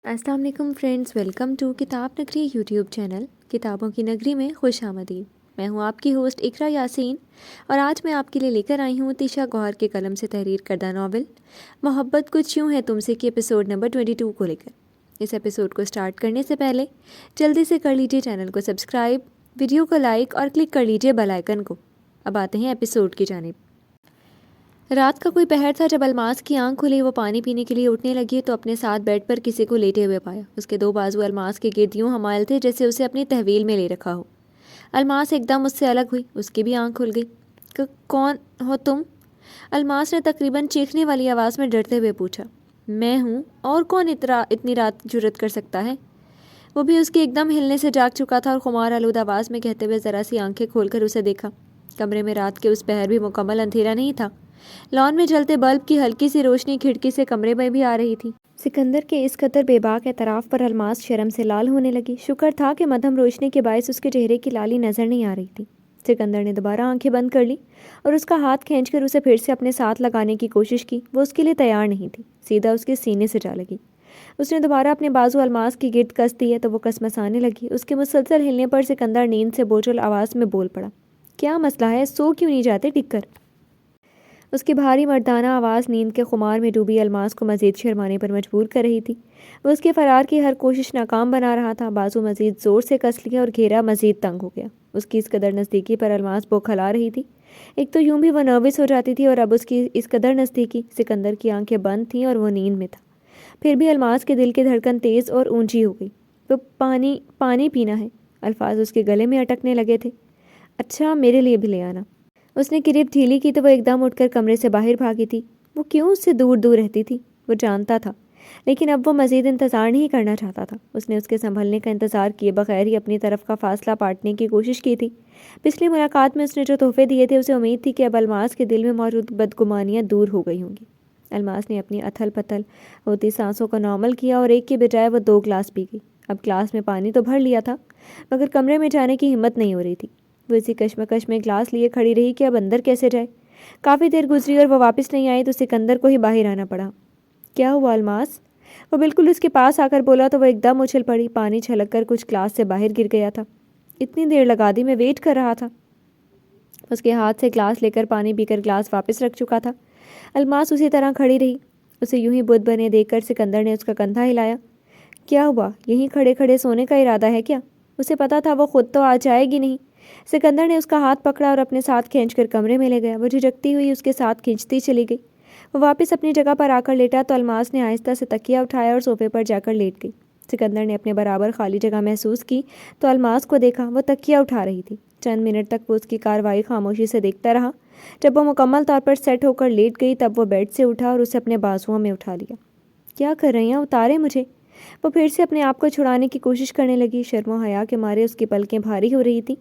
السلام علیکم friends, welcome to کتاب نگری یوٹیوب چینل کتابوں کی نگری میں خوش آمدید۔ میں ہوں آپ کی ہوسٹ اقرا یاسین، اور آج میں آپ کے لیے لے کر آئی ہوں تیشا گوہر کے قلم سے تحریر کردہ ناول محبت کچھ یوں ہے تم سے کی ایپیسوڈ نمبر 22 کو لے کر۔ اس ایپیسوڈ کو سٹارٹ کرنے سے پہلے جلدی سے کر لیجیے چینل کو سبسکرائب، ویڈیو کو لائک اور کلک کر لیجیے بیل آئیکن کو۔ اب آتے ہیں ایپیسوڈ کی جانب۔ رات کا کوئی پہر تھا جب الماس کی آنکھ کھلی۔ وہ پانی پینے کے لیے اٹھنے لگی تو اپنے ساتھ بیڈ پر کسی کو لیٹے ہوئے پایا۔ اس کے دو بازو الماس کے گرد یوں حمائل تھے جیسے اسے اپنی تحویل میں لے رکھا ہو۔ الماس ایک دم اس سے الگ ہوئی، اس کی بھی آنکھ کھل گئی۔ کون ہو تم؟ الماس نے تقریباً چیخنے والی آواز میں ڈرتے ہوئے پوچھا۔ میں ہوں، اور کون اتنی رات جرأت کر سکتا ہے؟ وہ بھی اس کے ایک دم ہلنے سے جاگ چکا تھا اور خمار آلود آواز میں کہتے ہوئے ذرا سی آنکھیں کھول کر اسے دیکھا۔ کمرے میں رات کے اس پہر بھی مکمل اندھیرا نہیں تھا۔ لان میں جلتے بلب کی ہلکی سی روشنی کھڑکی سے کمرے میں بھی آ رہی تھی۔ سکندر کے اس قدر بے باک اعتراف پر الماس شرم سے لال ہونے لگی۔ شکر تھا کہ مدھم روشنی کے باعث اس کے چہرے کی لالی نظر نہیں آ رہی تھی۔ سکندر نے دوبارہ آنکھیں بند کر لی اور اس کا ہاتھ کھینچ کر اسے پھر سے اپنے ساتھ لگانے کی کوشش کی۔ وہ اس کے لیے تیار نہیں تھی، سیدھا اس کے سینے سے جا لگی۔ اس نے دوبارہ اپنے بازو الماس کی گرد کس دیے تو وہ کسمسانے لگی۔ اس کے مسلسل ہلنے پر سکندر نیند سے بوجھل آواز میں بول پڑا۔ کیا مسئلہ ہے؟ سو کیوں نہیں جاتے ٹک کر؟ اس کی بھاری مردانہ آواز نیند کے خمار میں ڈوبی الماس کو مزید شرمانے پر مجبور کر رہی تھی۔ وہ اس کے فرار کی ہر کوشش ناکام بنا رہا تھا۔ بازو مزید زور سے کس لیا اور گھیرا مزید تنگ ہو گیا۔ اس کی اس قدر نزدیکی پر الماس بوکھلا رہی تھی۔ ایک تو یوں بھی وہ نروس ہو جاتی تھی، اور اب اس کی اس قدر نزدیکی۔ سکندر کی آنکھیں بند تھیں اور وہ نیند میں تھا۔ پھر بھی الماس کے دل کی دھڑکن تیز اور اونچی ہو گئی۔ وہ پانی پینا ہے، الفاظ اس کے گلے میں اٹکنے لگے تھے۔ اچھا، میرے لیے بھی لے آنا۔ اس نے گریپ ڈھیلی کی تو وہ ایک دم اٹھ کر کمرے سے باہر بھاگی تھی۔ وہ کیوں اس سے دور دور رہتی تھی وہ جانتا تھا، لیکن اب وہ مزید انتظار نہیں کرنا چاہتا تھا۔ اس نے اس کے سنبھلنے کا انتظار کیے بغیر ہی اپنی طرف کا فاصلہ پاٹنے کی کوشش کی تھی۔ پچھلی ملاقات میں اس نے جو تحفے دیے تھے، اسے امید تھی کہ اب الماس کے دل میں موجود بدگمانیاں دور ہو گئی ہوں گی۔ الماس نے اپنی اتھل پتھل ہوتی سانسوں کو نارمل کیا اور ایک کے بجائے وہ 2 گلاس پی گئی۔ اب گلاس میں پانی تو بھر لیا تھا، مگر کمرے میں جانے کی ہمت نہیں ہو رہی تھی۔ وہ اسی کشمکش میں گلاس لیے کھڑی رہی کہ اب اندر کیسے جائے۔ کافی دیر گزری اور وہ واپس نہیں آئی تو سکندر کو ہی باہر آنا پڑا۔ کیا ہوا الماس؟ وہ بالکل اس کے پاس آ کر بولا تو وہ ایک دم اچھل پڑی۔ پانی چھلک کر کچھ گلاس سے باہر گر گیا تھا۔ اتنی دیر لگا دی، میں ویٹ کر رہا تھا۔ اس کے ہاتھ سے گلاس لے کر پانی پی کر گلاس واپس رکھ چکا تھا۔ الماس اسی طرح کھڑی رہی۔ اسے یوں ہی بت بنے دیکھ کر سکندر نے اس کا کندھا ہلایا۔ کیا ہوا؟ یہیں کھڑے کھڑے سونے کا ارادہ ہے کیا؟ اسے پتا تھا وہ خود تو آ جائے گی نہیں۔ سکندر نے اس کا ہاتھ پکڑا اور اپنے ساتھ کھینچ کر کمرے میں لے گیا۔ وہ جھجکتی ہوئی اس کے ساتھ کھینچتی چلی گئی۔ وہ واپس اپنی جگہ پر آ کر لیٹا تو الماس نے آہستہ سے تکیہ اٹھایا اور صوفے پر جا کر لیٹ گئی۔ سکندر نے اپنے برابر خالی جگہ محسوس کی تو الماس کو دیکھا، وہ تکیہ اٹھا رہی تھی۔ چند منٹ تک وہ اس کی کارروائی خاموشی سے دیکھتا رہا۔ جب وہ مکمل طور پر سیٹ ہو کر لیٹ گئی تب وہ بیڈ سے اٹھا اور اسے اپنے بازوؤں میں اٹھا لیا۔ کیا کر رہی ہیں؟ اتارے مجھے۔ وہ پھر سے اپنے آپ کو چھڑانے کی کوشش کرنے لگی۔ شرم و حیا کے مارے اس کی پلکیں بھاری ہو رہی تھیں۔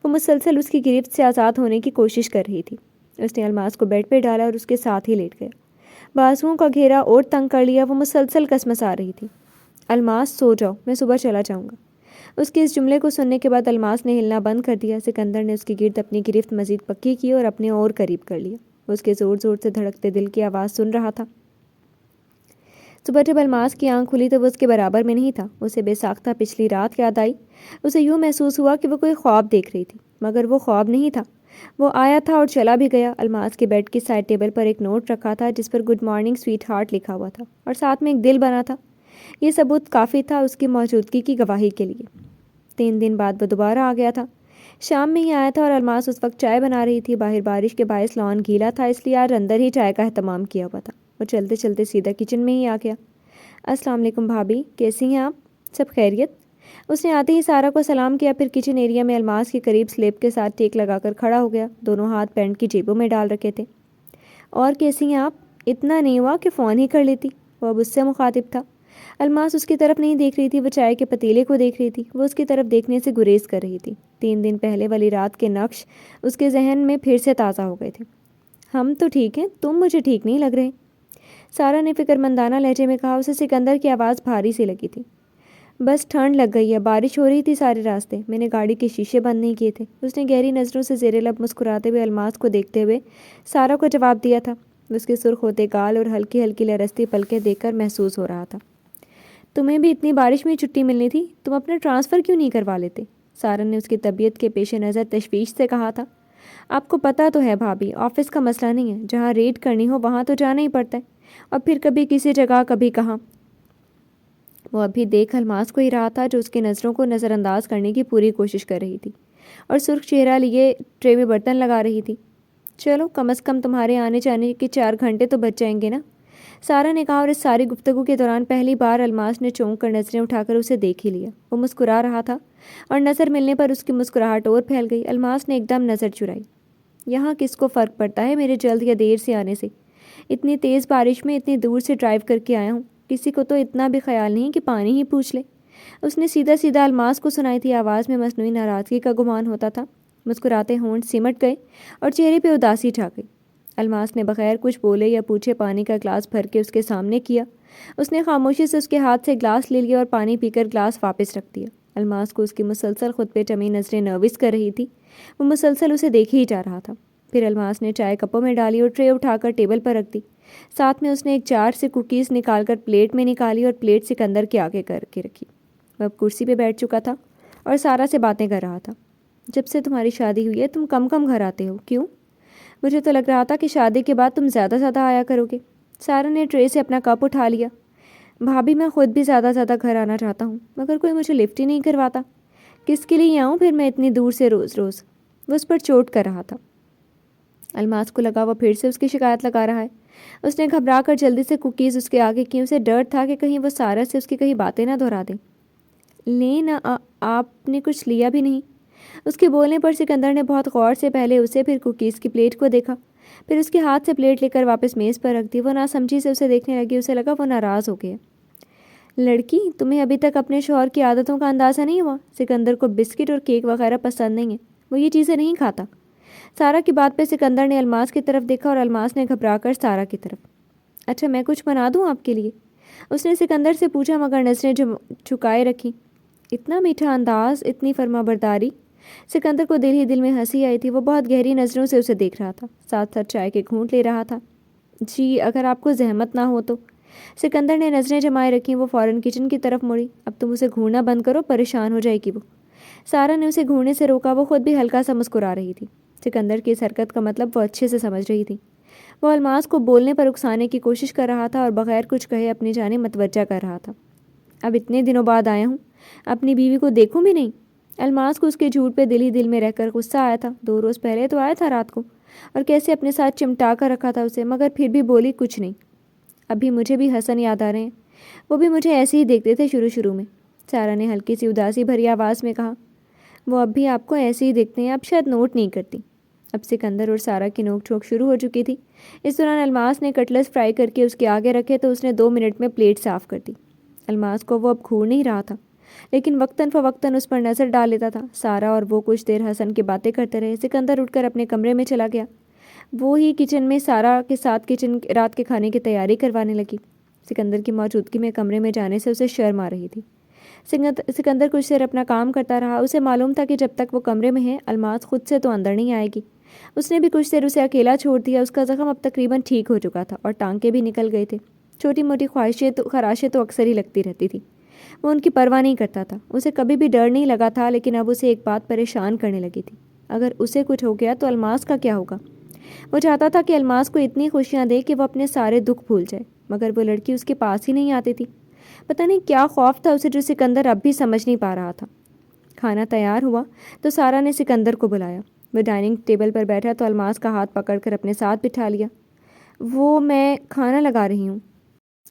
وہ مسلسل اس کی گرفت سے آزاد ہونے کی کوشش کر رہی تھی۔ اس نے الماس کو بیڈ پہ ڈالا اور اس کے ساتھ ہی لیٹ گیا۔ بازوؤں کا گھیرا اور تنگ کر لیا۔ وہ مسلسل کسمسا رہی تھی۔ الماس سو جاؤ، میں صبح چلا جاؤں گا۔ اس کے اس جملے کو سننے کے بعد الماس نے ہلنا بند کر دیا۔ سکندر نے اس کی گرد اپنی گرفت مزید پکی کی اور اپنے اور قریب کر لیا۔ وہ اس کے زور زور سے دھڑکتے دل کی آواز سن رہا تھا۔ صبح جب الماس کی آنکھ کھلی تو وہ اس کے برابر میں نہیں تھا۔ اسے بے ساختہ پچھلی رات یاد آئی۔ اسے یوں محسوس ہوا کہ وہ کوئی خواب دیکھ رہی تھی، مگر وہ خواب نہیں تھا۔ وہ آیا تھا اور چلا بھی گیا۔ الماس کے بیڈ کی سائڈ ٹیبل پر ایک نوٹ رکھا تھا جس پر گڈ مارننگ سویٹ ہارٹ لکھا ہوا تھا اور ساتھ میں ایک دل بنا تھا۔ یہ ثبوت کافی تھا اس کی موجودگی کی گواہی کے لیے۔ 3 دن بعد وہ دوبارہ آ گیا تھا۔ شام میں ہی آیا تھا اور الماس اس وقت چائے بنا رہی تھی۔ باہر بارش کے باعث لان گیلا تھا، اس لیے آج اندر ہی چائے کا اہتمام کیا ہوا تھا۔ وہ چلتے چلتے سیدھا کچن میں ہی آ گیا۔ السلام علیکم بھابھی، کیسی ہیں آپ؟ سب خیریت؟ اس نے آتے ہی سارا کو سلام کیا، پھر کچن ایریا میں الماس کے قریب سلیب کے ساتھ ٹیک لگا کر کھڑا ہو گیا۔ دونوں ہاتھ پینٹ کی جیبوں میں ڈال رکھے تھے۔ اور کیسی ہیں آپ؟ اتنا نہیں ہوا کہ فون ہی کر لیتی۔ وہ اب اس سے مخاطب تھا۔ الماس اس کی طرف نہیں دیکھ رہی تھی، وہ چائے کے پتیلے کو دیکھ رہی تھی۔ وہ اس کی طرف دیکھنے سے گریز کر رہی تھی۔ 3 دن پہلے والی رات کے نقش اس کے ذہن میں پھر سے تازہ ہو گئے تھے۔ ہم تو ٹھیک ہیں، تم مجھے ٹھیک نہیں لگ رہے، سارا نے فکرمندانہ لہجے میں کہا۔ اسے سکندر کی آواز بھاری سی لگی تھی۔ بس ٹھنڈ لگ گئی ہے، بارش ہو رہی تھی سارے راستے، میں نے گاڑی کے شیشے بند نہیں کیے تھے۔ اس نے گہری نظروں سے زیر لب مسکراتے ہوئے الماس کو دیکھتے ہوئے سارا کو جواب دیا تھا۔ اس کے سرخ ہوتے گال اور ہلکی ہلکی لرزتی پلکیں دیکھ کر محسوس ہو رہا تھا تمہیں بھی اتنی بارش میں چھٹی ملنی تھی، تم اپنا ٹرانسفر کیوں نہیں کروا لیتے؟ سارن نے اس کی طبیعت کے پیش نظر تشویش سے کہا تھا۔ آپ کو پتہ تو ہے بھابھی، آفس کا مسئلہ نہیں ہے، جہاں ریڈ کرنی ہو وہاں تو جانا ہی پڑتا ہے، اور پھر کبھی کسی جگہ کبھی کہاں۔ وہ ابھی دیکھ الماس کو ہی رہا تھا جو اس کی نظروں کو نظر انداز کرنے کی پوری کوشش کر رہی تھی اور سرخ چہرہ لیے ٹرے میں برتن لگا رہی تھی۔ چلو کم از کم تمہارے آنے جانے کے 4 گھنٹے تو بچ جائیں گے نا، سارا نے کہا، اور اس ساری گفتگو کے دوران پہلی بار الماس نے چونک کر نظریں اٹھا کر اسے دیکھ ہی لیا۔ وہ مسکرا رہا تھا اور نظر ملنے پر اس کی مسکراہٹ اور پھیل گئی۔ الماس نے ایک دم نظر چرائی۔ یہاں کس کو فرق پڑتا ہے میرے جلد یا دیر سے آنے سے؟ اتنی تیز بارش میں اتنی دور سے ڈرائیو کر کے آیا ہوں، کسی کو تو اتنا بھی خیال نہیں کہ پانی ہی پوچھ لے۔ اس نے سیدھا سیدھا الماس کو سنائی تھی آواز میں مصنوعی ناراضگی کا گمان ہوتا تھا۔ مسکراتے ہونٹ سمٹ گئے اور چہرے پہ اداسی چھا گئی۔ الماس نے بغیر کچھ بولے یا پوچھے پانی کا گلاس بھر کے اس کے سامنے کیا۔ اس نے خاموشی سے اس کے ہاتھ سے گلاس لے لیا اور پانی پی کر گلاس واپس رکھ دیا۔ الماس کو اس کی مسلسل خود پہ جمی نظریں نروس کر رہی تھی۔ وہ مسلسل اسے دیکھے ہی جا رہا تھا۔ پھر الماس نے چائے کپوں میں ڈالی اور ٹرے اٹھا کر ٹیبل پر رکھ دی۔ ساتھ میں اس نے ایک جار سے کوکیز نکال کر پلیٹ میں نکالی اور پلیٹ سکندر کے آگے کر کے رکھی۔ وہ اب کرسی پہ بیٹھ چکا تھا اور سارا سے باتیں کر رہا تھا۔ جب سے تمہاری شادی ہوئی ہے تم کم کم گھر آتے ہو، کیوں؟ مجھے تو لگ رہا تھا کہ شادی کے بعد تم زیادہ زیادہ آیا کرو گے۔ سارا نے ٹرے سے اپنا کپ اٹھا لیا۔ بھابھی میں خود بھی زیادہ گھر آنا چاہتا ہوں، مگر کوئی مجھے لفٹ ہی نہیں کرواتا۔ کس کے لیے آؤں پھر میں اتنی دور سے روز روز؟ وہ اس پر چوٹ کر رہا تھا۔ الماس کو لگا وہ پھر سے اس کی شکایت لگا رہا ہے۔ اس نے گھبرا کر جلدی سے کوکیز اس کے آگے کی۔ اسے ڈر تھا کہ کہیں وہ سارا سے اس کی کہیں باتیں نہ دہرا دیں۔ لیں نہ، آپ نے کچھ لیا بھی نہیں؟ اس کے بولنے پر سکندر نے بہت غور سے پہلے اسے پھر کوکیز کی پلیٹ کو دیکھا، پھر اس کے ہاتھ سے پلیٹ لے کر واپس میز پر رکھ دی۔ وہ ناسمجھی سے اسے دیکھنے لگی۔ اسے لگا وہ ناراض ہو گیا۔ لڑکی، تمہیں ابھی تک اپنے شوہر کی عادتوں کا اندازہ نہیں ہوا؟ سکندر کو بسکٹ اور کیک وغیرہ پسند نہیں ہے، وہ یہ چیزیں نہیں کھاتا۔ سارا کی بات پہ سکندر نے الماس کی طرف دیکھا اور الماس نے گھبرا کر سارا کی طرف۔ اچھا میں کچھ بنا دوں آپ کے لیے؟ اس نے سکندر سے پوچھا مگر نظریں جھکائے رکھی۔ اتنا میٹھا انداز، اتنی فرما برداری۔ سکندر کو دل ہی دل میں ہنسی آئی تھی۔ وہ بہت گہری نظروں سے اسے دیکھ رہا تھا، ساتھ ساتھ چائے کے گھونٹ لے رہا تھا۔ جی اگر آپ کو زحمت نہ ہو تو۔ سکندر نے نظریں جمائے رکھیں۔ وہ فوراً کچن کی طرف مڑی۔ اب تم اسے گھورنا بند کرو، پریشان ہو جائے گی وہ۔ سارا نے اسے گھورنے سے روکا۔ وہ خود بھی ہلکا سا مسکرا رہی تھی۔ سکندر کی اس حرکت کا مطلب وہ اچھے سے سمجھ رہی تھی۔ وہ الماس کو بولنے پر اکسانے کی کوشش کر رہا تھا اور بغیر کچھ کہے اپنی جانب متوجہ کر رہا تھا۔ اب اتنے دنوں بعد آیا ہوں، اپنی بیوی کو دیکھوں بھی نہیں؟ الماس کو اس کے جھوٹ پہ دل ہی دل میں رہ کر غصہ آیا تھا۔ 2 روز پہلے تو آیا تھا رات کو، اور کیسے اپنے ساتھ چمٹا کر رکھا تھا اسے، مگر پھر بھی بولی کچھ نہیں۔ ابھی مجھے بھی حسن یاد آ رہے ہیں، وہ بھی مجھے ایسے ہی دیکھتے تھے شروع میں، سارا نے ہلکی سی اداسی بھری آواز میں کہا۔ وہ اب بھی آپ کو ایسے ہی دیکھتے ہیں، اب شاید نوٹ نہیں کرتی۔ اب سکندر اور سارا کی نوک جھونک شروع ہو چکی تھی۔ اس دوران الماس نے کٹلس فرائی کر کے اس کے آگے رکھے تو اس نے 2 منٹ میں پلیٹ صاف کر دی۔ الماس کو وہ اب گھور نہیں رہا تھا، لیکن وقتاً فوقتاً اس پر نظر ڈال لیتا تھا۔ سارا اور وہ کچھ دیر حسن کی باتیں کرتے رہے۔ سکندر اٹھ کر اپنے کمرے میں چلا گیا۔ وہ ہی کچن میں سارا کے ساتھ رات کے کھانے کی تیاری کروانے لگی۔ سکندر کی موجودگی میں کمرے میں جانے سے اسے شرم آ رہی تھی۔ سکندر کچھ دیر اپنا کام کرتا رہا۔ اسے معلوم تھا کہ جب تک وہ کمرے میں ہے الماس خود سے تو اندر نہیں آئے گی۔ اس نے بھی کچھ دیر اسے اکیلا چھوڑ دیا۔ اس کا زخم اب تقریباً ٹھیک ہو چکا تھا اور ٹانکے بھی نکل گئے تھے۔ چھوٹی موٹی خراشیں تو اکثر ہی لگتی رہتی تھی، وہ ان کی پرواہ نہیں کرتا تھا۔ اسے کبھی بھی ڈر نہیں لگا تھا، لیکن اب اسے ایک بات پریشان کرنے لگی تھی۔ اگر اسے کچھ ہو گیا تو الماس کا کیا ہوگا؟ وہ چاہتا تھا کہ الماس کو اتنی خوشیاں دے کہ وہ اپنے سارے دکھ بھول جائے، مگر وہ لڑکی اس کے پاس ہی نہیں آتی تھی۔ پتہ نہیں کیا خوف تھا اسے جو سکندر اب بھی سمجھ نہیں پا رہا تھا۔ کھانا تیار ہوا تو سارا نے سکندر کو بلایا۔ وہ ڈائننگ ٹیبل پر بیٹھا تو الماس کا ہاتھ پکڑ کر اپنے ساتھ بٹھا لیا۔ وہ میں کھانا لگا رہی ہوں۔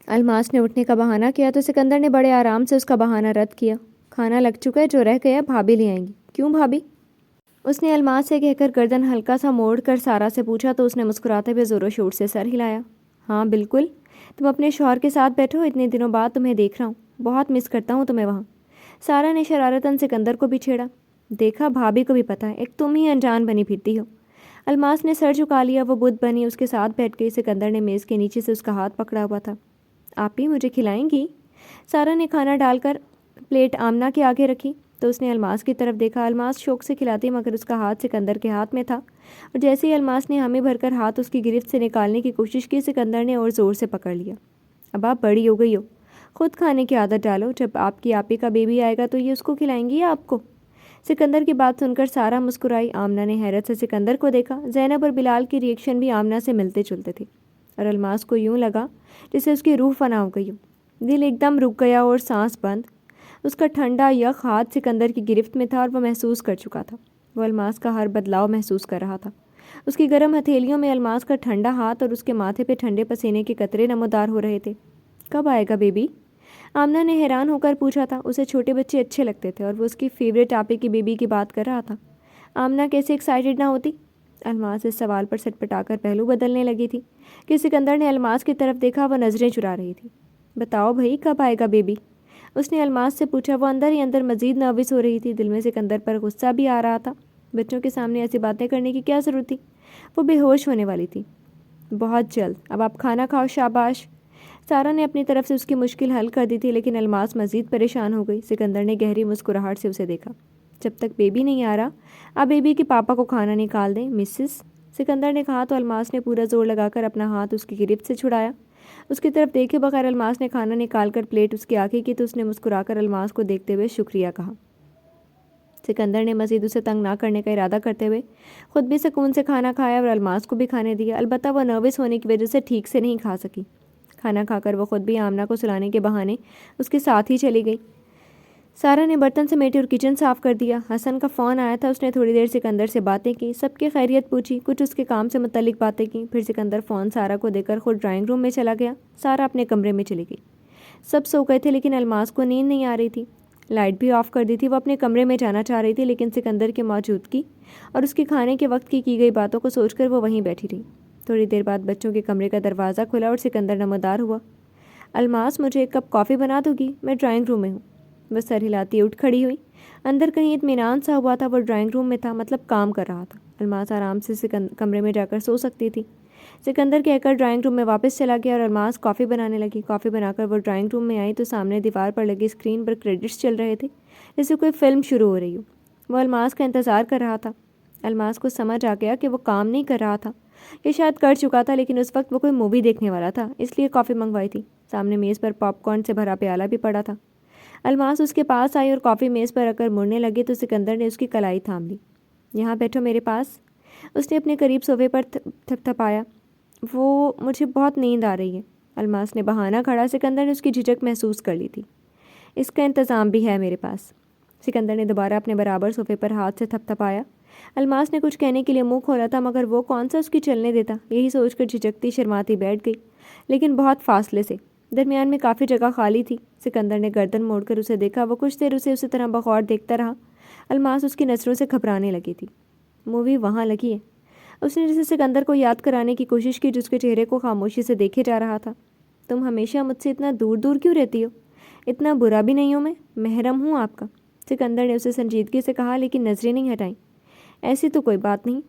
الماس نے اٹھنے کا بہانہ کیا تو سکندر نے بڑے آرام سے اس کا بہانہ رد کیا۔ کھانا لگ چکا ہے، جو رہ گیا بھابھی لے آئیں گی۔ کیوں بھابھی؟ اس نے الماس سے کہہ کر گردن ہلکا سا موڑ کر سارا سے پوچھا تو اس نے مسکراتے ہوئے زور و شور سے سر ہلایا۔ ہاں بالکل، تم اپنے شوہر کے ساتھ بیٹھو، اتنے دنوں بعد تمہیں دیکھ رہا ہوں، بہت مس کرتا ہوں تمہیں وہاں۔ سارا نے شرارتاً سکندر کو بھی چھیڑا۔ دیکھا، بھابھی کو بھی پتہ ہے، ایک تم ہی انجان بنی پھرتی ہو۔ الماس نے سر جھکا لیا۔ وہ بدھ بنی اس کے ساتھ بیٹھ گئی۔ سکندر نے میز کے نیچے سے اس کا ہاتھ پکڑا ہوا تھا۔ آپ ہی مجھے کھلائیں گی؟ سارا نے کھانا ڈال کر پلیٹ آمنہ کے آگے رکھی تو اس نے الماس کی طرف دیکھا۔ الماس شوق سے کھلاتی، مگر اس کا ہاتھ سکندر کے ہاتھ میں تھا، اور جیسے ہی الماس نے ہامے بھر کر ہاتھ اس کی گرفت سے نکالنے کی کوشش کی، سکندر نے اور زور سے پکڑ لیا۔ اب آپ بڑی ہو گئی ہو، خود کھانے کی عادت ڈالو، جب آپ کی آپی کا بیبی آئے گا تو یہ اس کو کھلائیں گی یا آپ کو؟ سکندر کی بات سن کر سارا مسکرائی۔ آمنہ نے حیرت سے سکندر کو دیکھا۔ زینب اور بلال کی ریئیکشن بھی آمنہ سے ملتے جلتے تھے، اور الماس کو یوں لگا جسے اس کی روح فنا ہو گئی ہو۔ دل ایک دم رک گیا اور سانس بند۔ اس کا ٹھنڈا یک ہاتھ سکندر کی گرفت میں تھا اور وہ محسوس کر چکا تھا۔ وہ الماس کا ہر بدلاؤ محسوس کر رہا تھا۔ اس کی گرم ہتھیلیوں میں الماس کا ٹھنڈا ہاتھ اور اس کے ماتھے پہ ٹھنڈے پسینے کے قطرے نمودار ہو رہے تھے۔ کب آئے گا بیبی؟ آمنہ نے حیران ہو کر پوچھا تھا۔ اسے چھوٹے بچے اچھے لگتے تھے اور وہ اس کی فیوریٹ آپی کی بیبی کی بات کر رہا تھا۔ آمنہ کیسے ایکسائٹڈ نہ ہوتی؟ الماس اس سوال پر سٹ پٹا کر پہلو بدلنے لگی تھی کہ سکندر نے الماس کی طرف دیکھا۔ وہ نظریں چرا رہی تھی۔ بتاؤ بھائی، کب آئے گا بیبی؟ اس نے الماس سے پوچھا۔ وہ اندر ہی اندر مزید نروس ہو رہی تھی۔ دل میں سکندر پر غصہ بھی آ رہا تھا۔ بچوں کے سامنے ایسی باتیں کرنے کی کیا ضرورت تھی؟ وہ بے ہوش ہونے والی تھی۔ بہت جلد، اب آپ کھانا کھاؤ۔ شاباش۔ سارا نے اپنی طرف سے اس کی مشکل حل کر دی تھی، لیکن الماس مزید پریشان ہو گئی۔ سکندر نے گہری مسکراہٹ سے اسے دیکھا۔ جب تک بیبی نہیں آ رہا، آپ بیبی کے پاپا کو کھانا نکال دیں مسز، سکندر نے کہا تو الماس نے پورا زور لگا کر اپنا ہاتھ اس کی گرفت سے چھڑایا۔ اس کی طرف دیکھے بغیر الماس نے کھانا نکال کر پلیٹ اس کی آگے کی تو اس نے مسکرا کر الماس کو دیکھتے ہوئے شکریہ کہا۔ سکندر نے مزید اسے تنگ نہ کرنے کا ارادہ کرتے ہوئے خود بھی سکون سے کھانا کھایا اور الماس کو بھی کھانے دیا۔ البتہ وہ نروس ہونے کی وجہ سے ٹھیک سے نہیں کھا سکی۔ کھانا کھا کر وہ خود بھی آمنہ کو سلانے کے بہانے اس کے ساتھ ہی چلی گئی۔ سارا نے برتن سمیٹے اور کچن صاف کر دیا۔ حسن کا فون آیا تھا۔ اس نے تھوڑی دیر سکندر سے باتیں کی، سب کی خیریت پوچھی، کچھ اس کے کام سے متعلق باتیں کی۔ پھر سکندر فون سارا کو دے کر خود ڈرائنگ روم میں چلا گیا۔ سارا اپنے کمرے میں چلی گئی۔ سب سو گئے تھے، لیکن الماس کو نیند نہیں آ رہی تھی۔ لائٹ بھی آف کر دی تھی۔ وہ اپنے کمرے میں جانا چاہ رہی تھی، لیکن سکندر کی موجودگی اور اس کی کھانے کے وقت کی گئی باتوں کو سوچ کر وہ وہیں بیٹھی رہی۔ تھوڑی دیر بعد بچوں کے کمرے کا دروازہ کھلا اور سکندر نمودار ہوا۔ الماس، مجھے ایک کپ کافی بنا دو گی؟ میں ڈرائنگ روم میں ہوں۔ وہ سر ہلاتی اٹھ کھڑی ہوئی۔ اندر کہیں اطمینان سا ہوا تھا۔ وہ ڈرائنگ روم میں تھا، مطلب کام کر رہا تھا۔ الماس آرام سے کمرے میں جا کر سو سکتی تھی۔ سکندر کہہ کر ڈرائنگ روم میں واپس چلا گیا اور الماس کافی بنانے لگی۔ کافی بنا کر وہ ڈرائنگ روم میں آئی تو سامنے دیوار پر لگی اسکرین پر کریڈٹس چل رہے تھے، جیسے کوئی فلم شروع ہو رہی ہو۔ وہ الماس کا انتظار کر رہا تھا۔ الماس کو سمجھ آ گیا کہ وہ کام نہیں کر رہا تھا، یہ شاید کر چکا تھا، لیکن اس وقت وہ کوئی مووی دیکھنے والا تھا، اس لیے کافی منگوائی تھی۔ سامنے میز پر پاپ کارن سے بھرا پیالہ بھی پڑا تھا۔ الماس اس کے پاس آئی اور کافی میز پر رکھ کر مڑنے لگی تو سکندر نے اس کی کلائی تھام لی۔ یہاں بیٹھو میرے پاس۔ اس نے اپنے قریب صوفے پر تھپ تھپایا۔ وہ مجھے بہت نیند آ رہی ہے۔ الماس نے بہانہ کھڑا۔ سکندر نے اس کی جھجک محسوس کر لی تھی۔ اس کا انتظام بھی ہے میرے پاس۔ سکندر نے دوبارہ اپنے برابر صوفے پر ہاتھ سے تھپ تھپایا۔ الماس نے کچھ کہنے کے لیے منہ کھولا تھا، مگر وہ کون سا اس کی چلنے دیتا، یہی سوچ کر جھجکتی شرماتی بیٹھ گئی، لیکن بہت فاصلے سے۔ درمیان میں کافی جگہ خالی تھی۔ سکندر نے گردن موڑ کر اسے دیکھا۔ وہ کچھ دیر اسے اسی طرح بغور دیکھتا رہا۔ الماس اس کی نظروں سے گھبرانے لگی تھی۔ مووی وہاں لگی ہے، اس نے جسے سکندر کو یاد کرانے کی کوشش کی، جس کے چہرے کو خاموشی سے دیکھے جا رہا تھا۔ تم ہمیشہ مجھ سے اتنا دور دور کیوں رہتی ہو؟ اتنا برا بھی نہیں ہوں میں، محرم ہوں آپ کا، سکندر نے اسے سنجیدگی سے کہا، لیکن نظریں نہیں ہٹائیں۔ ایسی تو کوئی بات نہیں،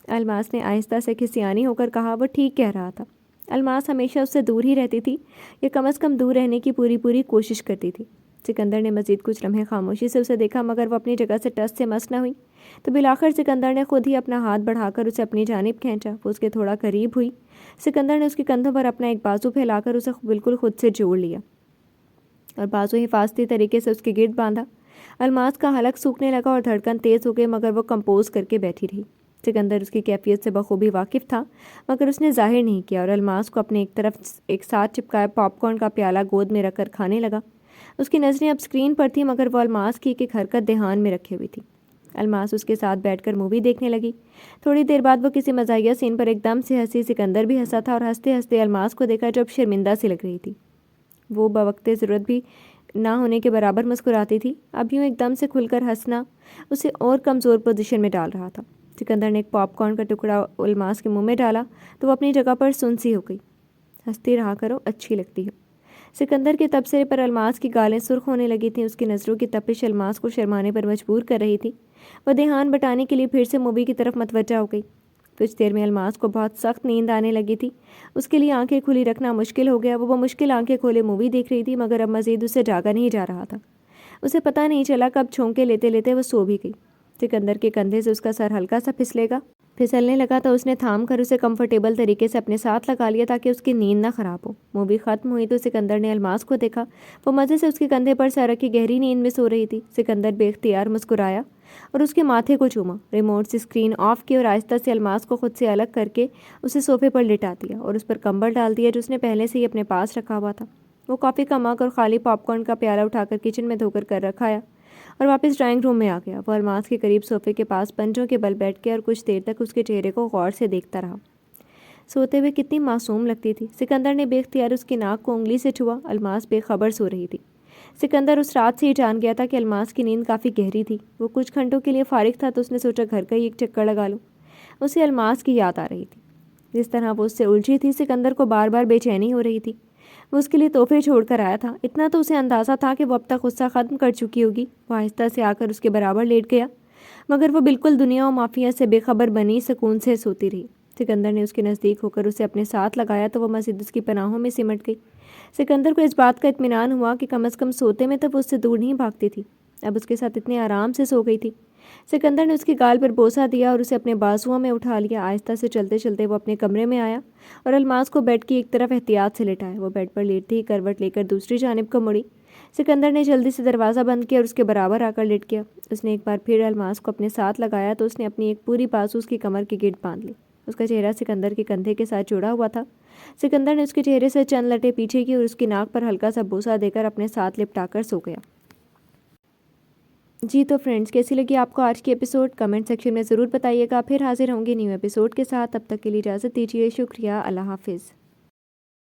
الماس نے آہستہ سے کھسیانی ہو کر کہا۔ وہ ٹھیک کہہ رہا تھا۔ الماس ہمیشہ اس سے دور ہی رہتی تھی، یا کم از کم دور رہنے کی پوری کوشش کرتی تھی۔ سکندر نے مزید کچھ لمحے خاموشی سے اسے دیکھا، مگر وہ اپنی جگہ سے ٹس سے مس نہ ہوئی۔ تو بالآخر سکندر نے خود ہی اپنا ہاتھ بڑھا کر اسے اپنی جانب کھینچا۔ وہ اس کے تھوڑا قریب ہوئی۔ سکندر نے اس کے کندھوں پر اپنا ایک بازو پھیلا کر اسے بالکل خود سے جوڑ لیا اور بازو حفاظتی طریقے سے اس کے گرد باندھا۔ الماس کا حلق سوکھنے لگا اور دھڑکن تیز ہو گئی، مگر وہ کمپوز کر کے بیٹھی رہی۔ سکندر اس کی کیفیت سے بخوبی واقف تھا، مگر اس نے ظاہر نہیں کیا، اور الماس کو اپنے ایک طرف ایک ساتھ چپکایا پاپ کارن کا پیالہ گود میں رکھ کر کھانے لگا۔ اس کی نظریں اب اسکرین پر تھیں، مگر وہ الماس کی ایک حرکت دھیان میں رکھے ہوئی تھی۔ الماس اس کے ساتھ بیٹھ کر مووی دیکھنے لگی۔ تھوڑی دیر بعد وہ کسی مزاحیہ سین پر ایک دم سے ہنسی۔ سکندر بھی ہنسا تھا اور ہنستے ہنستے الماس کو دیکھا، جو اب شرمندہ سی لگ رہی تھی۔ وہ بوقت ضرورت بھی نہ ہونے کے برابر مسکراتی تھی۔ اب یوں ایک دم سے کھل کر ہنسنا اسے اور کمزور پوزیشن میں ڈال رہا تھا۔ سکندر نے ایک پاپ کارن کا ٹکڑا الماس کے منہ میں ڈالا تو وہ اپنی جگہ پر سنسی ہو گئی۔ ہنستی رہا کرو، اچھی لگتی ہو۔ سکندر کے تبصرے پر الماس کی گالیں سرخ ہونے لگی تھیں۔ اس کی نظروں کی تپش الماس کو شرمانے پر مجبور کر رہی تھی۔ وہ دھیان بٹانے کے لیے پھر سے مووی کی طرف متوجہ ہو گئی۔ کچھ دیر میں الماس کو بہت سخت نیند آنے لگی تھی۔ اس کے لیے آنکھیں کھلی رکھنا مشکل ہو گیا۔ وہ مشکل آنکھیں کھولے مووی دیکھ رہی تھی، مگر اب مزید اسے جاگا نہیں جا رہا تھا۔ اسے پتہ نہیں چلا کب چھونکے لیتے لیتے وہ سو بھی گئی۔ سکندر کے کندھے سے اس کا سر ہلکا سا پھسلے گا پھسلنے لگا تو اس نے تھام کر اسے کمفرٹیبل طریقے سے اپنے ساتھ لگا لیا تاکہ اس کی نیند نہ خراب ہو۔ مووی ختم ہوئی تو سکندر نے الماس کو دیکھا، وہ مزے سے اس کے کندھے پر سر رکھی گہری نیند میں سو رہی تھی۔ سکندر بے اختیار مسکرایا اور اس کے ماتھے کو چوما، ریموٹ سے اسکرین آف کی اور آہستہ سے الماس کو خود سے الگ کر کے اسے صوفے پر لٹا دیا اور اس پر کمبل ڈال دیا جو اس نے پہلے سے ہی اپنے پاس رکھا ہوا تھا۔ وہ کافی کا مگ اور خالی پاپ کارن کا پیالہ اٹھا کر کچن میں دھو کر رکھایا اور واپس ڈرائنگ روم میں آ گیا۔ وہ الماس کے قریب صوفے کے پاس پنجوں کے بل بیٹھ کے اور کچھ دیر تک اس کے چہرے کو غور سے دیکھتا رہا۔ سوتے ہوئے کتنی معصوم لگتی تھی۔ سکندر نے بے اختیار اس کی ناک کو انگلی سے چھوا۔ الماس بے خبر سو رہی تھی۔ سکندر اس رات سے ہی جان گیا تھا کہ الماس کی نیند کافی گہری تھی۔ وہ کچھ گھنٹوں کے لیے فارغ تھا تو اس نے سوچا گھر کا ہی ایک چکر لگا لوں۔ اسے الماس کی یاد آ رہی تھی۔ جس طرح وہ اس سے الجھی تھی، سکندر کو بار بار بے چینی ہو رہی تھی۔ وہ اس کے لیے تحفے چھوڑ کر آیا تھا، اتنا تو اسے اندازہ تھا کہ وہ اب تک غصہ ختم کر چکی ہوگی۔ وہ آہستہ سے آ کر اس کے برابر لیٹ گیا، مگر وہ بالکل دنیا و مافیا سے بے خبر بنی سکون سے سوتی رہی۔ سکندر نے اس کے نزدیک ہو کر اسے اپنے ساتھ لگایا تو وہ مزید اس کی پناہوں میں سمٹ گئی۔ سکندر کو اس بات کا اطمینان ہوا کہ کم از کم سوتے میں تو وہ اس سے دور نہیں بھاگتی تھی، اب اس کے ساتھ اتنے آرام سے سو گئی تھی۔ سکندر نے اس کی گال پر بوسہ دیا اور اسے اپنے بازوؤں میں اٹھا لیا۔ آہستہ سے چلتے چلتے وہ اپنے کمرے میں آیا اور الماس کو بیڈ کی ایک طرف احتیاط سے لٹایا۔ وہ بیڈ پر لیٹتے ہی کروٹ لے کر دوسری جانب کو مڑی۔ سکندر نے جلدی سے دروازہ بند کیا اور اس کے برابر آ کر لیٹ گیا۔ اس نے ایک بار پھر الماس کو اپنے ساتھ لگایا تو اس نے اپنی ایک پوری بازو اس کی کمر کے گرد باندھ لی۔ اس کا چہرہ سکندر کے کندھے کے ساتھ جڑا ہوا تھا۔ سکندر نے اس کے چہرے سے چند لٹے پیچھے کی اور اس کی ناک پر ہلکا سا بوسہ دے کر اپنے ساتھ لپٹا کر سو گیا۔ جی تو فرینڈز، کیسی لگی آپ کو آج کی ایپیسوڈ؟ کمنٹ سیکشن میں ضرور بتائیے گا۔ پھر حاضر ہوں گے نیو ایپیسوڈ کے ساتھ، تب تک کے لیے اجازت دیجیے۔ شکریہ، اللہ حافظ۔